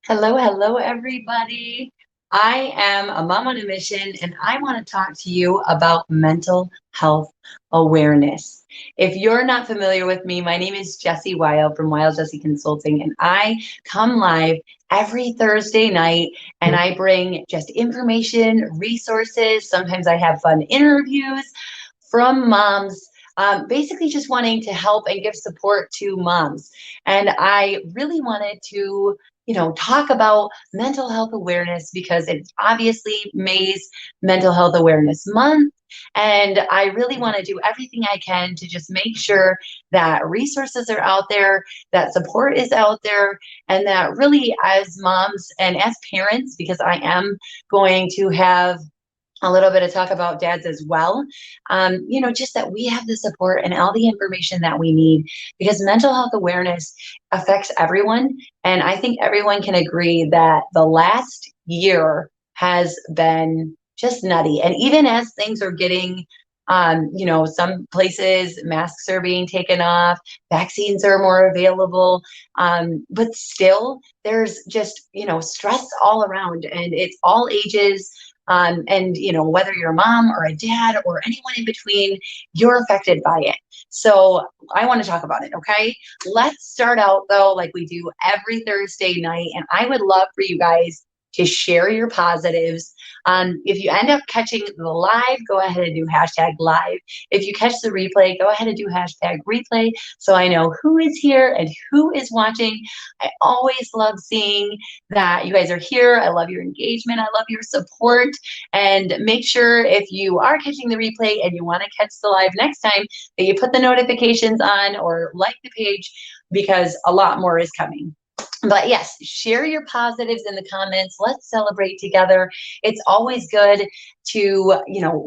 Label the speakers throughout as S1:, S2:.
S1: Hello, hello, everybody. I am a mom on a mission, and I want to talk to you about mental health awareness. If you're not familiar with me, my name is Jessie Weil from Weil Jessie Consulting, and I come live every Thursday night and I bring just information, resources. Sometimes I have fun interviews from moms. Basically, just wanting to help and give support to moms. And I really wanted to talk about mental health awareness because it's obviously May's Mental Health Awareness Month. And I really want to do everything I can to just make sure that resources are out there, that support is out there, and that really, as moms and as parents, because I am going to have a little bit of talk about dads as well. Just that we have the support and all the information that we need because mental health awareness affects everyone. And I think everyone can agree that the last year has been just nutty. And even as things are getting, some places masks are being taken off, vaccines are more available, but still there's just, stress all around and it's all ages. And whether you're a mom or a dad or anyone in between, you're affected by it. So I want to talk about it. Okay, let's start out though like we do every Thursday night, and I would love for you guys to share your positives. If you end up catching the live, go ahead and do hashtag live. If you catch the replay, go ahead and do hashtag replay so I know who is here and who is watching. I always love seeing that you guys are here. I love your engagement. I love your support. And make sure if you are catching the replay and you want to catch the live next time, that you put the notifications on or like the page because a lot more is coming. But yes, share your positives in the comments. Let's celebrate together. It's always good to,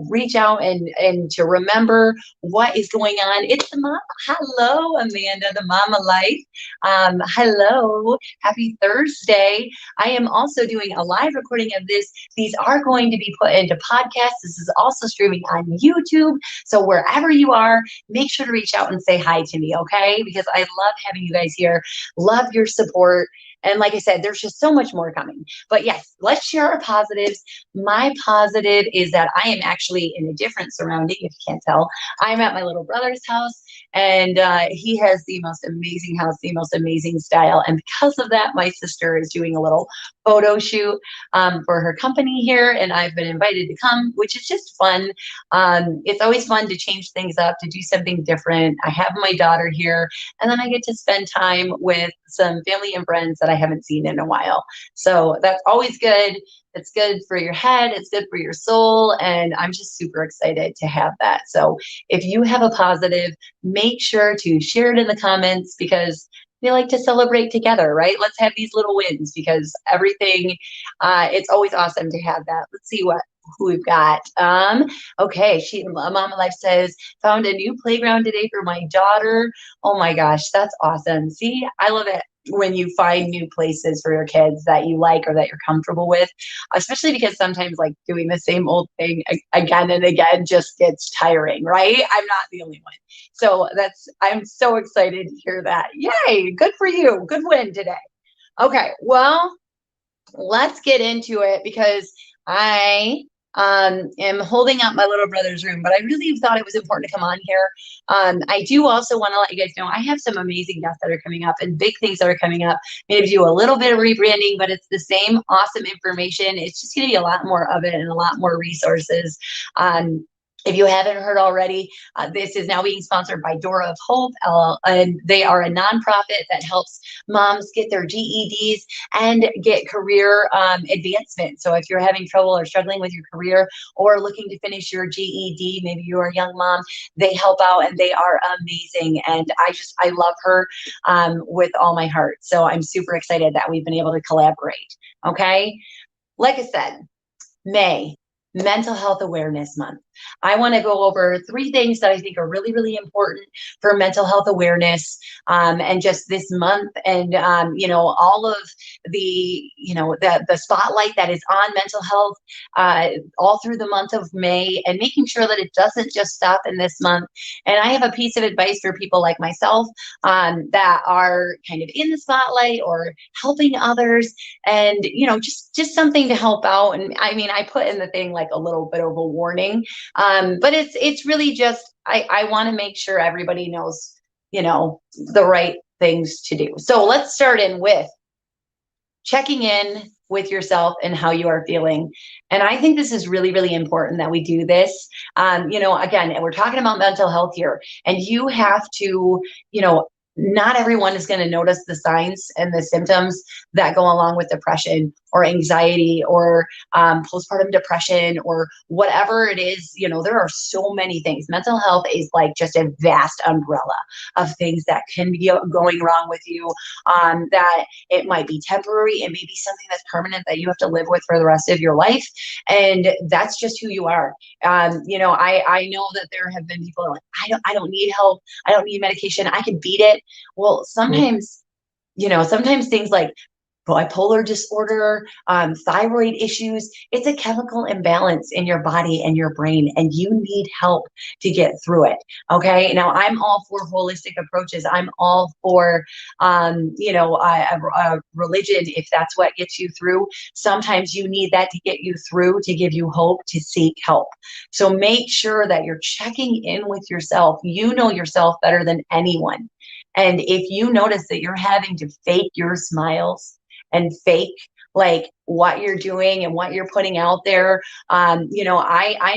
S1: reach out and to remember what is going on. It's the mom. Hello, Amanda, the mama life. Hello, happy Thursday. I am also doing a live recording of this. These are going to be put into podcasts. This is also streaming on YouTube. So wherever you are, make sure to reach out and say hi to me, okay? Because I love having you guys here. Love your support. And like I said, there's just so much more coming. But yes, let's share our positives. My positive is that I am actually in a different surrounding, if you can't tell. I'm at my little brother's house, and he has the most amazing house, the most amazing style. And because of that, my sister is doing a little photo shoot for her company here, and I've been invited to come, which is just fun. It's always fun to change things up, to do something different. I have my daughter here, and then I get to spend time with some family and friends that I haven't seen in a while. So that's always good. It's good for your head, it's good for your soul, and I'm just super excited to have that. So if you have a positive, make sure to share it in the comments because we like to celebrate together, right? Let's have these little wins because everything, it's always awesome to have that. Let's see who we've got. Okay, Mama Life says, found a new playground today for my daughter. Oh my gosh, that's awesome. See, I love it when you find new places for your kids that you like or that you're comfortable with, especially because sometimes like doing the same old thing again and again just gets tiring, right? I'm not the only one. So I'm so excited to hear that. Yay, good for you. Good win today. Okay, well, let's get into it because I am holding up my little brother's room, but I really thought it was important to come on here. I do also want to let you guys know I have some amazing guests that are coming up and big things that are coming up. Maybe do a little bit of rebranding, but it's the same awesome information. It's just going to be a lot more of it and a lot more resources. If you haven't heard already, this is now being sponsored by Door of Hope, and they are a nonprofit that helps moms get their GEDs and get career advancement. So if you're having trouble or struggling with your career or looking to finish your GED, maybe you're a young mom, they help out and they are amazing. And I love her with all my heart. So I'm super excited that we've been able to collaborate. Okay. Like I said, May, Mental Health Awareness Month. I want to go over 3 things that I think are really, really important for mental health awareness, and just this month, and all of the spotlight that is on mental health all through the month of May, and making sure that it doesn't just stop in this month. And I have a piece of advice for people like myself, that are kind of in the spotlight or helping others, and just something to help out. And I mean, I put in the thing like a little bit of a warning, but it's really just I want to make sure everybody knows the right things to do. So let's start in with checking in with yourself and how you are feeling. And I think this is really, really important that we do this. Again, we're talking about mental health here, and you have to, not everyone is going to notice the signs and the symptoms that go along with depression or anxiety or postpartum depression or whatever it is. There are so many things. Mental health is like just a vast umbrella of things that can be going wrong with you, that it might be temporary, it may be something that's permanent that you have to live with for the rest of your life. And that's just who you are. I know that there have been people like, I don't need help. I don't need medication. I can beat it. Well, sometimes things like bipolar disorder, thyroid issues, it's a chemical imbalance in your body and your brain, and you need help to get through it. Okay. Now, I'm all for holistic approaches. I'm all for, a religion, if that's what gets you through. Sometimes you need that to get you through, to give you hope, to seek help. So make sure that you're checking in with yourself. You know yourself better than anyone. And if you notice that you're having to fake your smiles and fake like what you're doing and what you're putting out there, I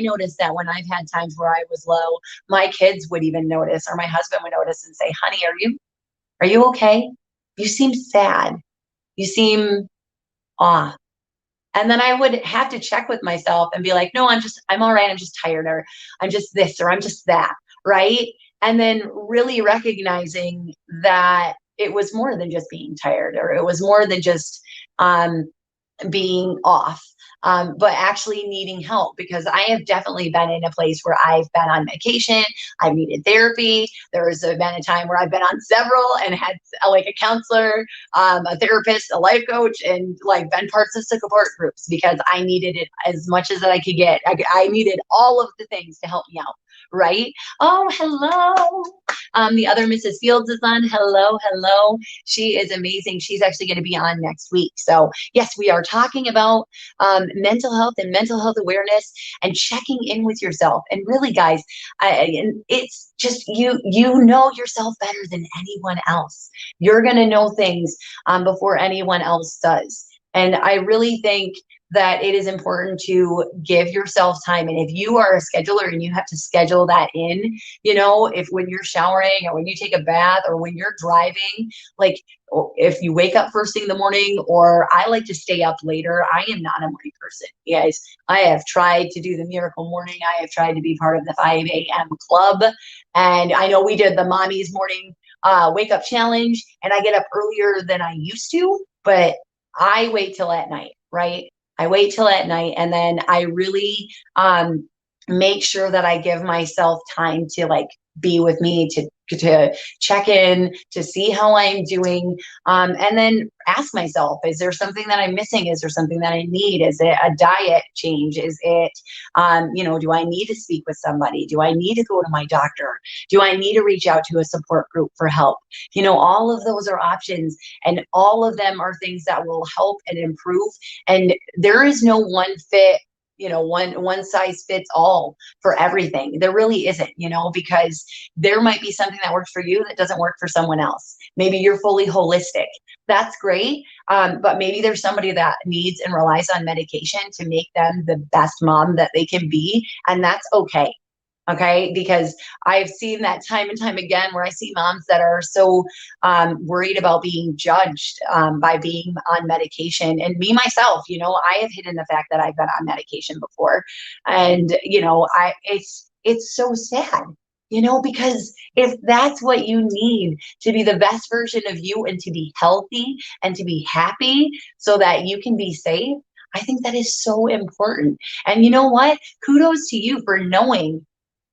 S1: noticed that when I've had times where I was low, my kids would even notice, or my husband would notice and say, honey, are you okay? You seem sad. You seem off. And then I would have to check with myself and be like, no, I'm all right. I'm just tired, or I'm just this, or I'm just that. Right. And then really recognizing that it was more than just being tired, or it was more than just being off, but actually needing help, because I have definitely been in a place where I've been on medication. I've needed therapy. There's been a time where I've been on several and had like a counselor, a therapist, a life coach, and like been parts of support groups, because I needed it as much as I could get. I needed all of the things to help me out. Right? Oh, hello. The other Mrs. Fields is on. Hello, hello. She is amazing. She's actually going to be on next week. So yes, we are talking about mental health and mental health awareness and checking in with yourself. And really, guys, it's just you know yourself better than anyone else. You're going to know things before anyone else does. And I really think that it is important to give yourself time. And if you are a scheduler and you have to schedule that in, if when you're showering or when you take a bath or when you're driving, like if you wake up first thing in the morning, or I like to stay up later. I am not a morning person, you guys. I have tried to do the miracle morning. I have tried to be part of the 5 a.m. club. And I know we did the mommy's morning wake up challenge, and I get up earlier than I used to, but I wait till at night, right? I wait till at night, and then I really make sure that I give myself time to like be with me, to check in, to see how I'm doing, and then ask myself, is there something that I'm missing? Is there something that I need? Is it a diet change? Is it, do I need to speak with somebody? Do I need to go to my doctor? Do I need to reach out to a support group for help? All of those are options, and all of them are things that will help and improve. And there is no one fit, one size fits all for everything. There really isn't, because there might be something that works for you that doesn't work for someone else. Maybe you're fully holistic. That's great. But maybe there's somebody that needs and relies on medication to make them the best mom that they can be. And that's okay. Okay, because I've seen that time and time again, where I see moms that are so worried about being judged by being on medication. And me, myself, I have hidden the fact that I've been on medication before. And, it's so sad, because if that's what you need to be the best version of you and to be healthy and to be happy so that you can be safe, I think that is so important. And you know what? Kudos to you for knowing.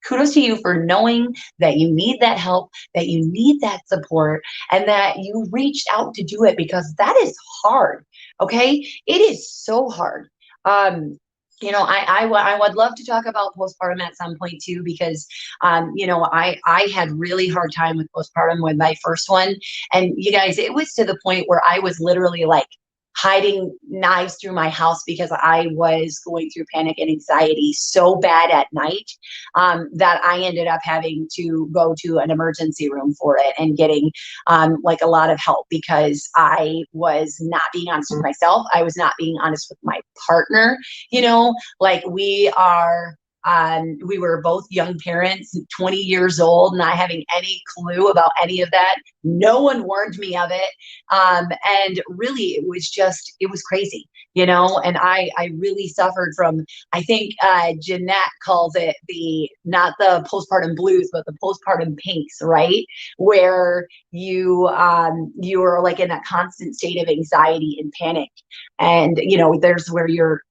S1: Kudos to you for knowing that you need that help, that you need that support, and that you reached out to do it, because that is hard. Okay. It is so hard. Um, I would love to talk about postpartum at some point too, because, I had really hard time with postpartum with my first one. And you guys, it was to the point where I was literally like hiding knives through my house because I was going through panic and anxiety so bad at night, that I ended up having to go to an emergency room for it and getting, like a lot of help, because I was not being honest with myself. I was not being honest with my partner. Like we were both young parents, 20 years old, not having any clue about any of that. No one warned me of it. And really, it was crazy, and I really suffered from, I think Jeanette calls it not the postpartum blues, but the postpartum pinks, right? Where you are like in that constant state of anxiety and panic. And, there's where you're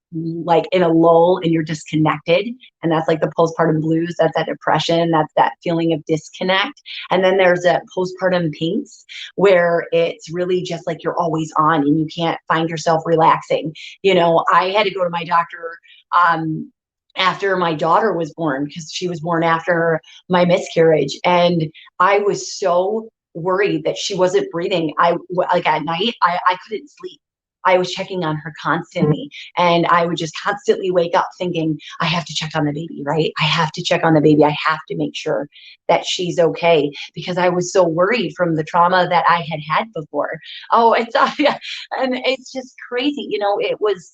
S1: like in a lull and you're disconnected. And that's like the postpartum blues. That's that depression. That's that feeling of disconnect. And then there's that postpartum pinks, where it's really just like you're always on and you can't find yourself relaxing. I had to go to my doctor, after my daughter was born, because she was born after my miscarriage. And I was so worried that she wasn't breathing. Like at night, I couldn't sleep. I was checking on her constantly, and I would just constantly wake up thinking, I have to check on the baby, right? I have to check on the baby. I have to make sure that she's okay, because I was so worried from the trauma that I had before. Oh, it's yeah, and it's just crazy. It was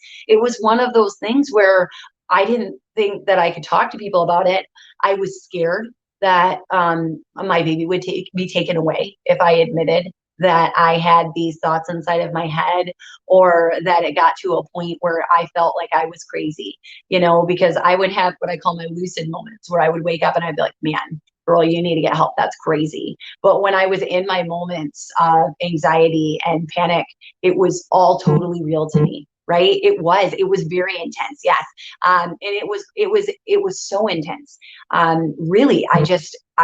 S1: one of those things where I didn't think that I could talk to people about it. I was scared that my baby would be taken away if I admitted that I had these thoughts inside of my head, or that it got to a point where I felt like I was crazy, because I would have what I call my lucid moments, where I would wake up and I'd be like, man, girl, you need to get help. That's crazy. But when I was in my moments of anxiety and panic, it was all totally real to me. Right. It was very intense. Yes. And it was so intense. Really, I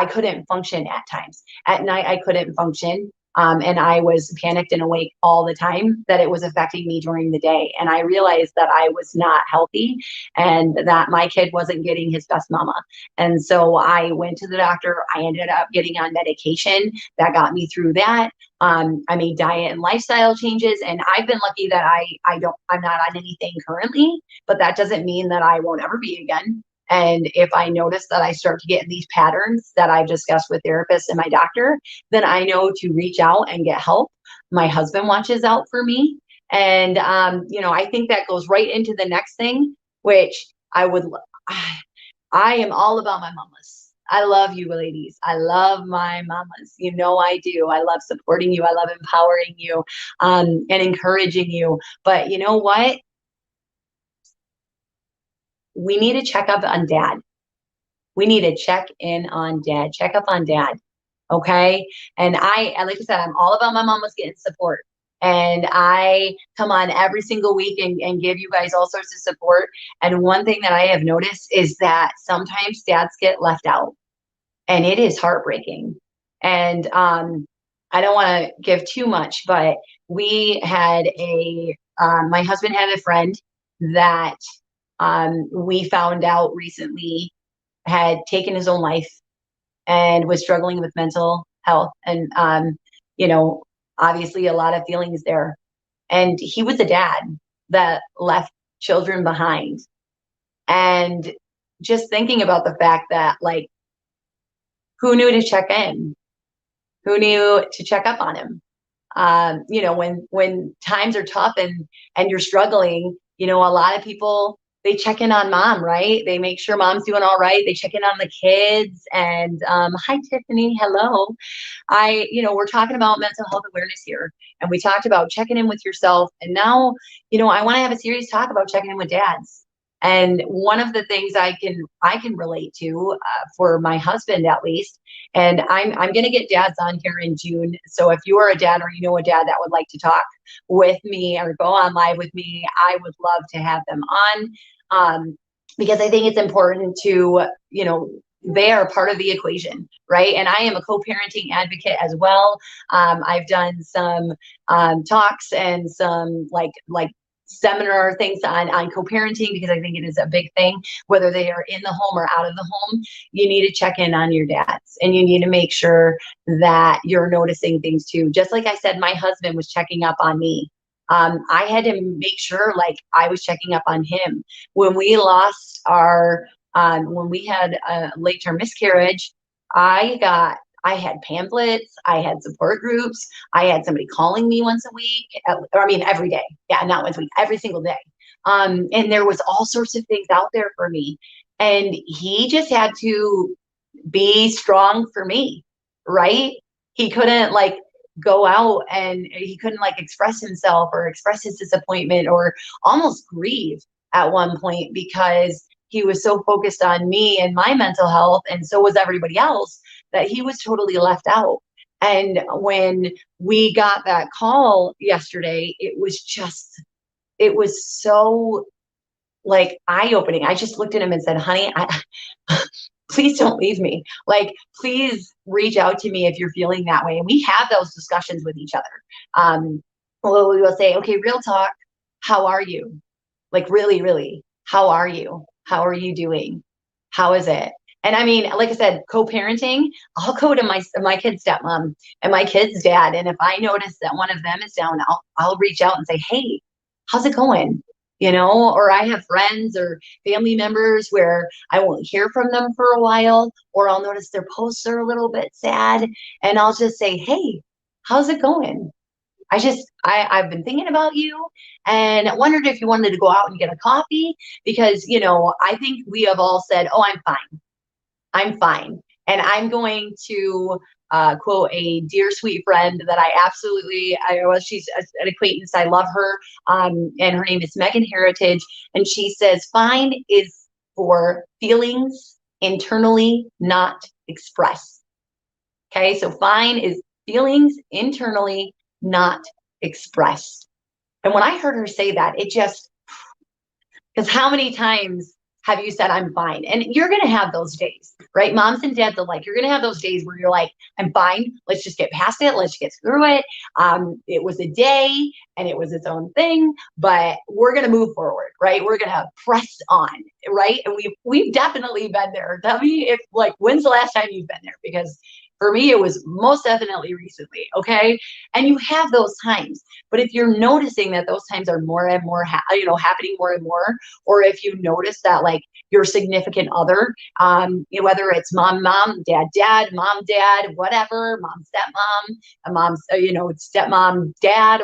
S1: couldn't function at times. At night, I couldn't function. And I was panicked and awake all the time, that it was affecting me during the day. And I realized that I was not healthy, and that my kid wasn't getting his best mama. And so I went to the doctor. I ended up getting on medication that got me through that. I made diet and lifestyle changes, and I've been lucky that I'm not on anything currently, but that doesn't mean that I won't ever be again. And if I notice that I start to get in these patterns that I've discussed with therapists and my doctor, then I know to reach out and get help. My husband watches out for me. And, I think that goes right into the next thing, which I am all about my mamas. I love you ladies. I love my mamas. I do. I love supporting you. I love empowering you, and encouraging you. But you know what? We need to check up on dad. We need to check in on dad, check up on dad. Okay. And like I said, I'm all about my mamas getting support. And I come on every single week and give you guys all sorts of support. And one thing that I have noticed is that sometimes dads get left out, and it is heartbreaking. And I don't want to give too much, but my husband had a friend that we found out recently had taken his own life and was struggling with mental health. And, obviously a lot of feelings there. And he was a dad that left children behind. And just thinking about the fact that, like, who knew to check in? Who knew to check up on him? When times are tough and you're struggling, a lot of people, they check in on mom, right? They make sure mom's doing all right. They check in on the kids. And hi, Tiffany. Hello. We're talking about mental health awareness here, and we talked about checking in with yourself. And now, I want to have a serious talk about checking in with dads. And one of the things I can relate to, for my husband at least, And I'm going to get dads on here in June. So if you are a dad or you know a dad that would like to talk with me or go on live with me, I would love to have them on. Because I think it's important to, they are part of the equation, right? And I am a co-parenting advocate as well. I've done some talks and some like seminar things on co-parenting, because I think it is a big thing, whether they are in the home or out of the home. You need to check in on your dads, and you need to make sure that you're noticing things too. Just like I said, my husband was checking up on me. I had to make sure like I was checking up on him. When we lost when we had a late term miscarriage, I had pamphlets, I had support groups, I had somebody calling me once a week, or I mean, every day. Yeah, not once a week, every single day. And there was all sorts of things out there for me. And he just had to be strong for me, right? He couldn't like go out and he couldn't like express himself or express his disappointment or almost grieve at one point, because he was so focused on me and my mental health, and so was everybody else, that he was totally left out. And when we got that call yesterday, it was so like eye-opening. I just looked at him and said, honey, please don't leave me. Like, please reach out to me if you're feeling that way. And we have those discussions with each other. Well, we will say, okay, real talk, how are you? Like, really, really, how are you? How are you doing? How is it? And I mean, like I said, co-parenting, I'll go to my kid's stepmom and my kid's dad. And if I notice that one of them is down, I'll reach out and say, hey, how's it going? Or I have friends or family members where I won't hear from them for a while, or I'll notice their posts are a little bit sad, and I'll just say, hey, how's it going? I've been thinking about you and wondered if you wanted to go out and get a coffee, because, I think we have all said, oh, I'm fine. I'm fine. And I'm going to quote a dear sweet friend that she's an acquaintance. I love her. And her name is Megan Heritage. And she says, fine is for feelings internally not expressed. Okay. So fine is feelings internally not expressed. And when I heard her say that, because how many times have you said, I'm fine? And you're going to have those days, right? Moms and dads alike, you're going to have those days where you're like, I'm fine. Let's just get past it. Let's get through it. It was a day and it was its own thing, but we're going to move forward, right? We're going to press on, right? And we've definitely been there. Tell me when's the last time you've been there? Because for me, it was most definitely recently, okay? And you have those times. But if you're noticing that those times are more and more, happening more and more, or if you notice that like your significant other, whether it's mom, dad, mom, dad, whatever, mom, stepmom, stepmom, dad,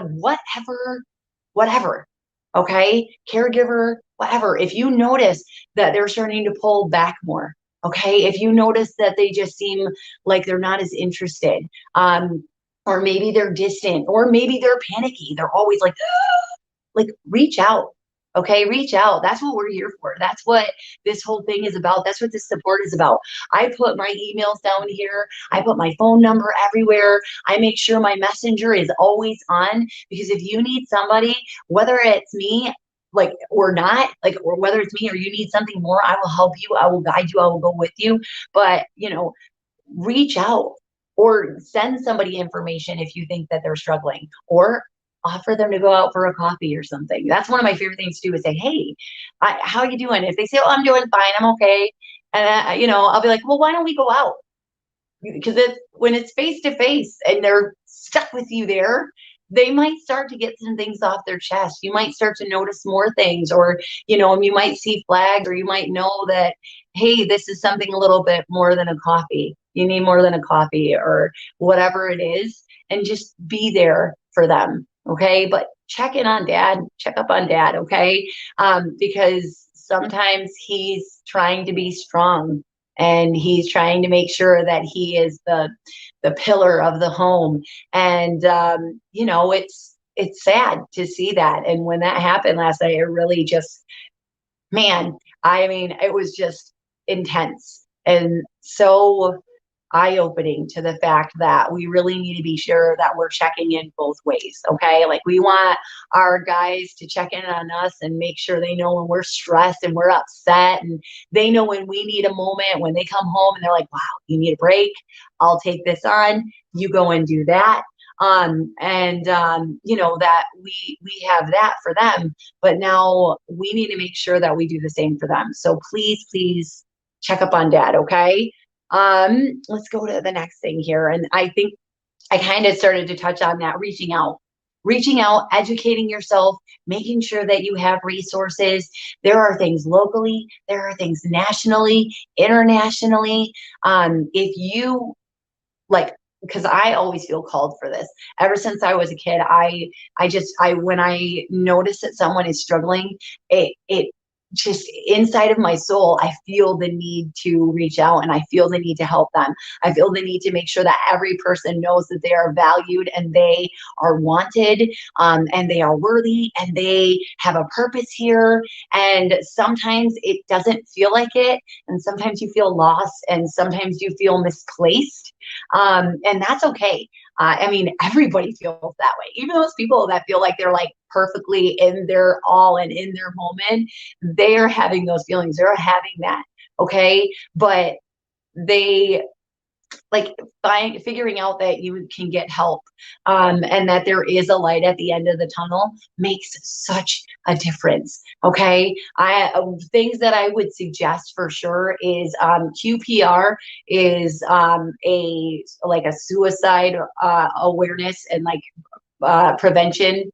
S1: whatever, okay? Caregiver, whatever. If you notice that they're starting to pull back more, okay, if you notice that they just seem like they're not as interested, or maybe they're distant, or maybe they're panicky, they're always like reach out, okay, reach out. That's what we're here for. That's what this whole thing is about. That's what this support is about. I put my emails down here. I put my phone number everywhere. I make sure my messenger is always on, because if you need somebody, whether it's me, or not, or whether it's me or you need something more, I will help you. I will guide you. I will go with you. But, reach out or send somebody information if you think that they're struggling, or offer them to go out for a coffee or something. That's one of my favorite things to do, is say, hey, how are you doing? If they say, oh, I'm doing fine, I'm okay. And, I'll be like, well, why don't we go out? Because when it's face to face and they're stuck with you there, they might start to get some things off their chest. You might start to notice more things, or, you might see flags, or you might know that, hey, this is something a little bit more than a coffee. You need more than a coffee, or whatever it is, and just be there for them. Okay. But check up on dad. Okay. Because sometimes he's trying to be strong, and he's trying to make sure that he is the pillar of the home. And, it's sad to see that. And when that happened last night, it really just, man, I mean, it was just intense. And so eye-opening to the fact that we really need to be sure that we're checking in both ways. Okay, like we want our guys to check in on us and make sure they know when we're stressed and we're upset, and they know when we need a moment, when they come home and they're like, wow, you need a break, I'll take this on, you go and do that. You know, that we have that for them, but now we need to make sure that we do the same for them. So please check up on dad. Okay. Let's go to the next thing here. And I think I kind of started to touch on that, reaching out, educating yourself, making sure that you have resources. There are things locally, there are things nationally, internationally. If you like, because I always feel called for this. Ever since I was a kid, I when I notice that someone is struggling, it just inside of my soul, I feel the need to reach out and I feel the need to help them. I feel the need to make sure that every person knows that they are valued and they are wanted, and they are worthy and they have a purpose here. And sometimes it doesn't feel like it. And sometimes you feel lost and sometimes you feel misplaced. And that's okay. I mean, everybody feels that way. Even those people that feel like they're like perfectly in their all and in their moment, they are having those feelings. They're having that. Okay. But they like figuring out that you can get help, and that there is a light at the end of the tunnel makes such a difference. Okay, I things that I would suggest for sure is QPR is a like a suicide awareness and like prevention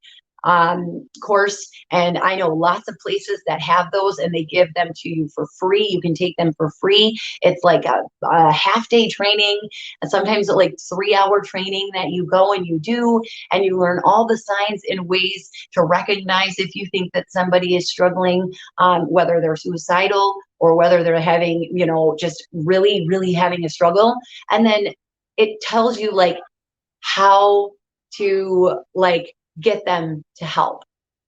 S1: course. And I know lots of places that have those and they give them to you for free. You can take them for free. It's like a half day training and sometimes like 3 hour training that you go and you do, and you learn all the signs and ways to recognize if you think that somebody is struggling, whether they're suicidal or whether they're having, you know, just really having a struggle. And then it tells you like how to like get them to help,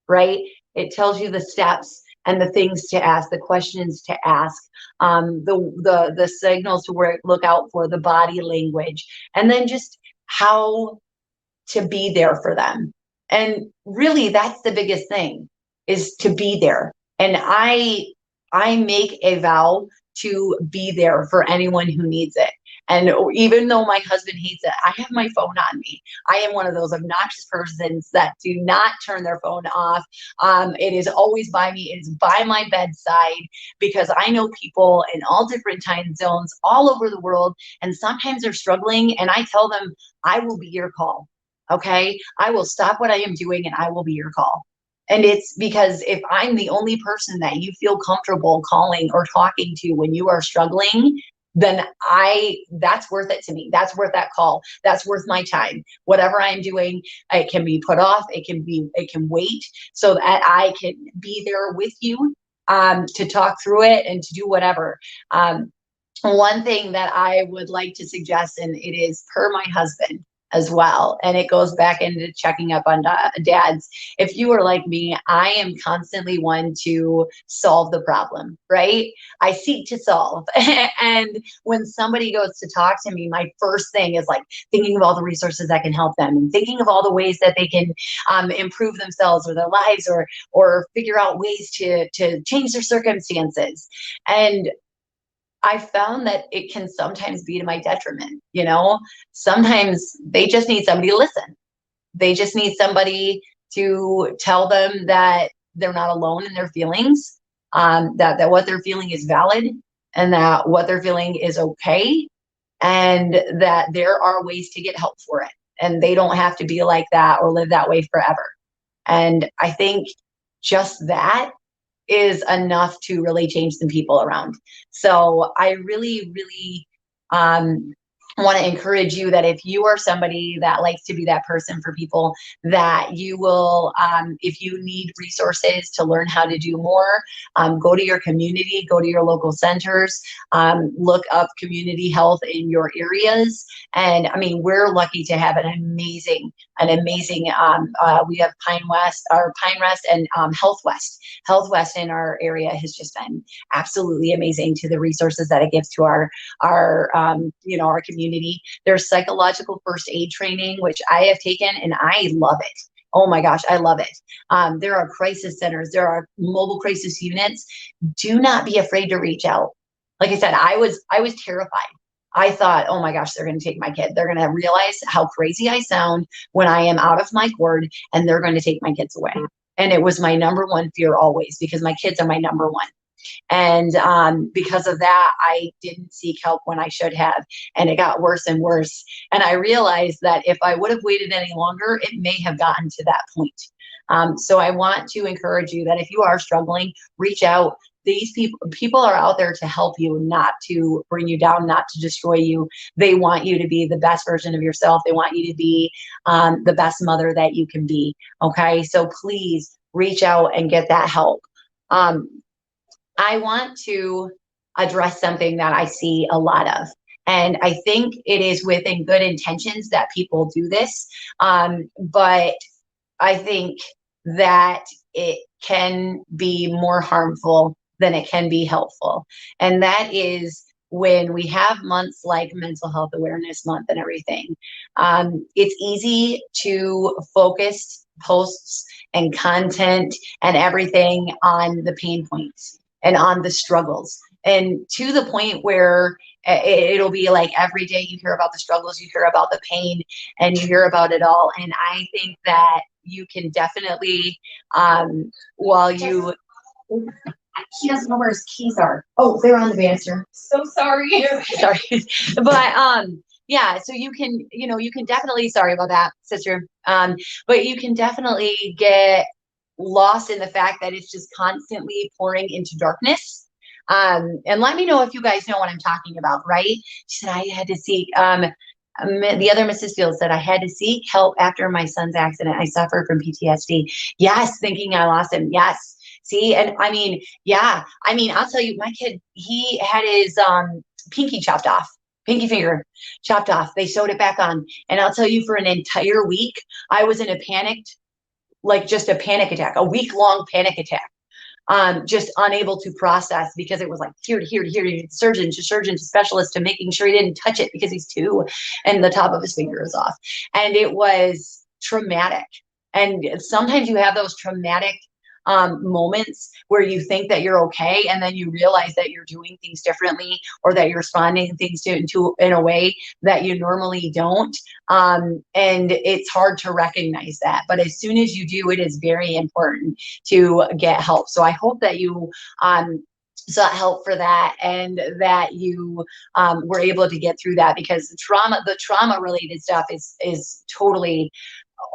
S1: right? It tells you the steps and the things to ask, the questions to ask, the signals to look out for, the body language, and then just how to be there for them. And really, that's the biggest thing, is to be there. And I make a vow to be there for anyone who needs it. And even though my husband hates it, I have my phone on me. I am one of those obnoxious persons that do not turn their phone off. It is always by me. It is by my bedside, because I know people in all different time zones all over the world, and sometimes they're struggling. And I tell them, I will be your call. Okay. I will stop what I am doing and I will be your call. And it's because if I'm the only person that you feel comfortable calling or talking to when you are struggling, then that's worth it to me. That's worth that call. That's worth my time. Whatever I'm doing, it can be put off. It can wait so that I can be there with you, to talk through it and to do whatever. One thing that I would like to suggest, and it is per my husband as well, and it goes back into checking up on dads. If you are like me, I am constantly one to solve the problem, right? I seek to solve. And when somebody goes to talk to me, my first thing is like thinking of all the resources that can help them and thinking of all the ways that they can improve themselves or their lives, or figure out ways to change their circumstances. And I found that it can sometimes be to my detriment. You know, sometimes they just need somebody to listen. They just need somebody to tell them that they're not alone in their feelings, that what they're feeling is valid, and that what they're feeling is okay, and that there are ways to get help for it. And they don't have to be like that or live that way forever. And I think just that is enough to really change some people around. So I really, want to encourage you that if you are somebody that likes to be that person for people, that you will, if you need resources to learn how to do more, go to your community, go to your local centers, look up community health in your areas. And I mean, we're lucky to have an amazing, we have Pine Rest and Health West. Health West in our area has just been absolutely amazing to the resources that it gives to our community. There's psychological first aid training, which I have taken, and I love it. Oh my gosh, I love it. There are crisis centers. There are mobile crisis units. Do not be afraid to reach out. Like I said, I was terrified. I thought, oh my gosh, they're going to take my kid. They're going to realize how crazy I sound when I am out of my gourd, and they're going to take my kids away. And it was my number one fear always, because my kids are my number one. And because of that, I didn't seek help when I should have. And it got worse and worse. And I realized that if I would have waited any longer, it may have gotten to that point. So I want to encourage you that if you are struggling, reach out. These people are out there to help you, not to bring you down, not to destroy you. They want you to be the best version of yourself. They want you to be the best mother that you can be. Okay. So please reach out and get that help. I want to address something that I see a lot of. And I think it is within good intentions that people do this. But I think that it can be more harmful than it can be helpful. And that is when we have months like Mental Health Awareness Month and everything. It's easy to focus posts and content and everything on the pain points and on the struggles, and to the point where it'll be like every day you hear about the struggles, you hear about the pain, and you hear about it all. And I think that you can definitely, he doesn't know where his keys are. Oh, they're on the banister. So sorry. Sorry. But yeah, so you can definitely, sorry about that, sister. But you can definitely get lost in the fact that it's just constantly pouring into darkness. And let me know if you guys know what I'm talking about, right? She said I had to seek, the other Mrs. Fields said I had to seek help after my son's accident. I suffered from PTSD. Yes, thinking I lost him. Yes. See, and I mean, yeah, I mean, I'll tell you, my kid, he had his pinky chopped off. Pinky finger chopped off. They sewed it back on. And I'll tell you, for an entire week, I was in a just a panic attack, a week-long panic attack. Just unable to process, because it was like here to here to here, surgeon to specialist, to making sure he didn't touch it because he's 2 and the top of his finger is off. And it was traumatic. And sometimes you have those traumatic moments where you think that you're okay, and then you realize that you're doing things differently, or that you're responding things to in a way that you normally don't. And it's hard to recognize that. But as soon as you do, it is very important to get help. So I hope that you sought help for that, and that you were able to get through that, because the trauma related stuff is totally,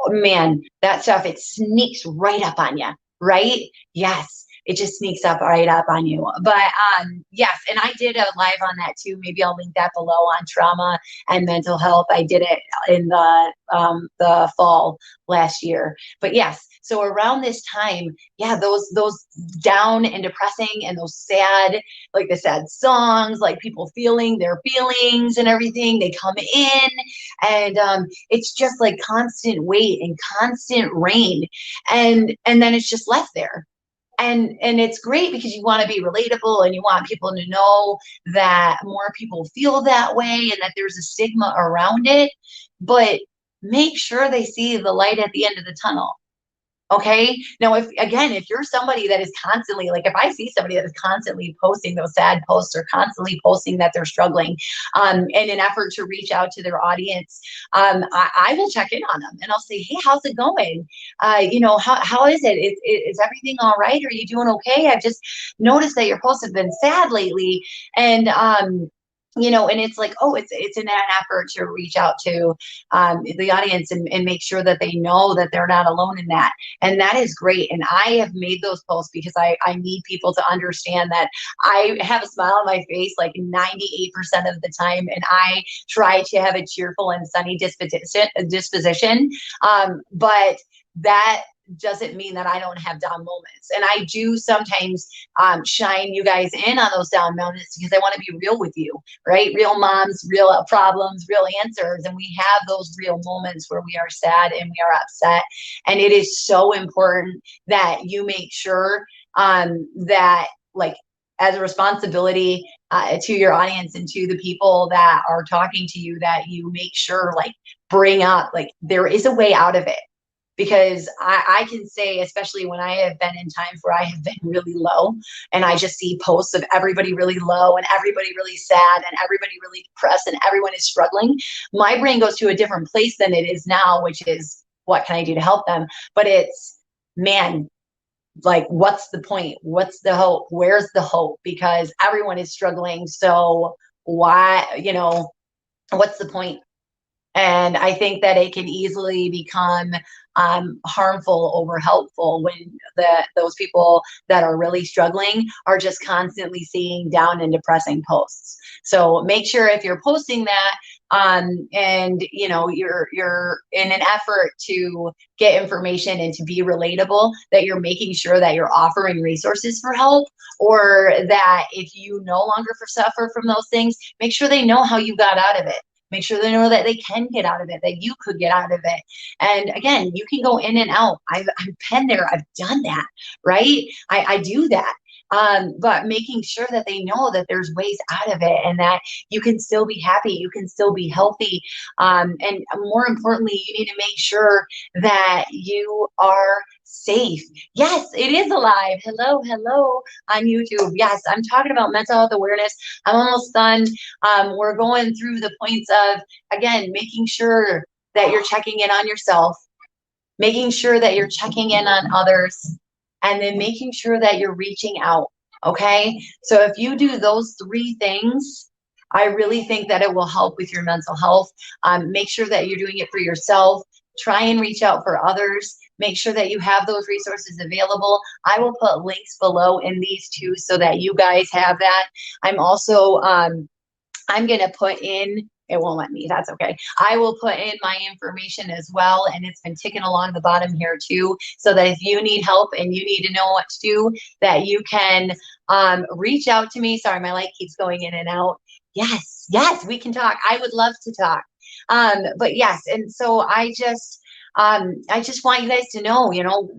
S1: oh, man, that stuff, it sneaks right up on you. Right? Yes. It just sneaks up right up on you. But yes, and I did a live on that too. Maybe I'll link that below, on trauma and mental health. I did it in the fall last year. But yes, so around this time, yeah, those down and depressing, and those sad, like the sad songs, like people feeling their feelings and everything, they come in, and it's just like constant weight and constant rain, and then it's just left there. And it's great, because you want to be relatable, and you want people to know that more people feel that way, and that there's a stigma around it. But make sure they see the light at the end of the tunnel. Okay. Now, if you're somebody that is constantly, like, if I see somebody that is constantly posting those sad posts, or constantly posting that they're struggling, in an effort to reach out to their audience, I will check in on them, and I'll say, hey, how's it going? How is it? Is everything all right? Are you doing okay? I've just noticed that your posts have been sad lately. And and it's like, oh, it's in an effort to reach out to the audience and make sure that they know that they're not alone in that. And that is great. And I have made those posts because I need people to understand that I have a smile on my face like 98% of the time. And I try to have a cheerful and sunny disposition. But that doesn't mean that I don't have down moments. And I do sometimes shine you guys in on those down moments because I want to be real with you, right? Real moms, real problems, real answers. And we have those real moments where we are sad and we are upset. And it is so important that you make sure that, like, as a responsibility to your audience and to the people that are talking to you, that you make sure, like, bring up, like, there is a way out of it. Because I can say, especially when I have been in times where I have been really low and I just see posts of everybody really low and everybody really sad and everybody really depressed and everyone is struggling, my brain goes to a different place than it is now, which is, what can I do to help them? But it's, man, like, what's the point? What's the hope? Where's the hope? Because everyone is struggling. So why, what's the point? And I think that it can easily become harmful over helpful when those people that are really struggling are just constantly seeing down and depressing posts. So make sure if you're posting that and you're in an effort to get information and to be relatable, that you're making sure that you're offering resources for help, or that if you no longer suffer from those things, make sure they know how you got out of it. Make sure they know that they can get out of it, that you could get out of it. And again, you can go in and out. I've been there. I've done that, right? I do that. But making sure that they know that there's ways out of it and that you can still be happy, you can still be healthy. And more importantly, you need to make sure that you are safe. Yes, it is alive. Hello, hello on YouTube. Yes, I'm talking about mental health awareness. I'm almost done. We're going through the points of, again, making sure that you're checking in on yourself, making sure that you're checking in on others, and then making sure that you're reaching out. Okay. So if you do those three things, I really think that it will help with your mental health. Make sure that you're doing it for yourself. Try and reach out for others. Make sure that you have those resources available. I will put links below in these two so that you guys have that. I'm also, I'm going to put in, it won't let me, that's okay. I will put in my information as well, and it's been ticking along the bottom here too, so that if you need help and you need to know what to do, that you can reach out to me. Sorry, my light keeps going in and out. Yes, yes, we can talk. I would love to talk. But yes, and so I just want you guys to know,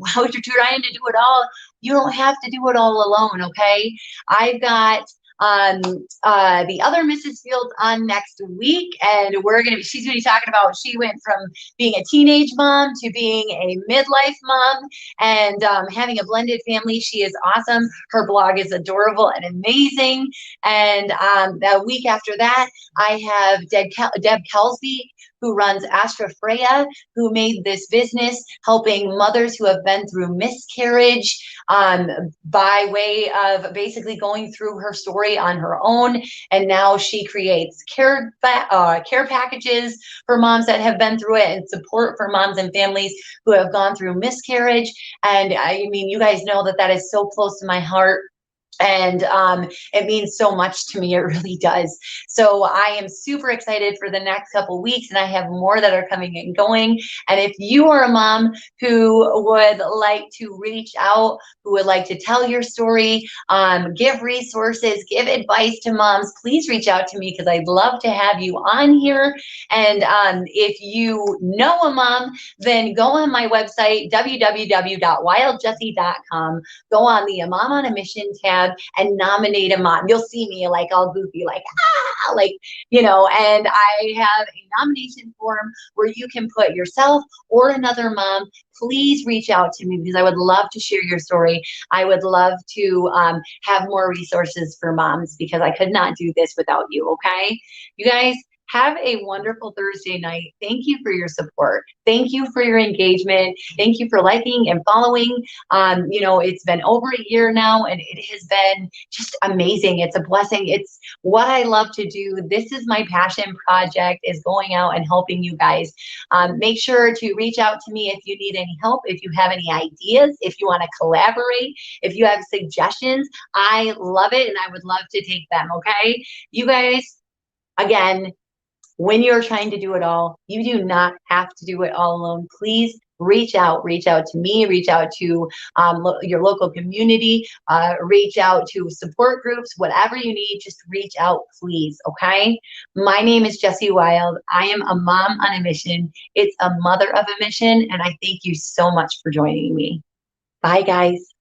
S1: how you're trying to do it all. You don't have to do it all alone, okay? I've got the other Mrs. Fields on next week, and she's gonna be talking about, she went from being a teenage mom to being a midlife mom and having a blended family. She is awesome. Her blog is adorable and amazing. And the week after that, I have Deb Kelsby, who runs Astra Freya, who made this business helping mothers who have been through miscarriage by way of basically going through her story on her own. And now she creates care packages for moms that have been through it, and support for moms and families who have gone through miscarriage. And I mean, you guys know that is so close to my heart. And it means so much to me. It really does. So I am super excited for the next couple weeks, and I have more that are coming and going. And if you are a mom who would like to reach out, who would like to tell your story, give resources, give advice to moms, please reach out to me, because I'd love to have you on here. And if you know a mom, then go on my website, www.wildjessie.com. Go on the Mom on a Mission tab and nominate a mom. You'll see me like all goofy, like, and I have a nomination form where you can put yourself or another mom. Please reach out to me, because I would love to share your story. I would love to have more resources for moms, because I could not do this without you. Okay, you guys, Have a wonderful Thursday night. Thank you for your support. Thank you for your engagement. Thank you for liking and following. It's been over a year now, and it has been just amazing. It's a blessing. It's what I love to do. This is my passion project, is going out and helping you guys. Make sure to reach out to me if you need any help, if you have any ideas, if you want to collaborate, if you have suggestions. I love it, and I would love to take them, okay? You guys, again, when you're trying to do it all, you do not have to do it all alone. Please reach out to me, reach out to your local community, reach out to support groups, whatever you need, just reach out, please, okay? My name is Jessie Wild. I am a mom on a mission. It's a mother of a mission, and I thank you so much for joining me. Bye, guys.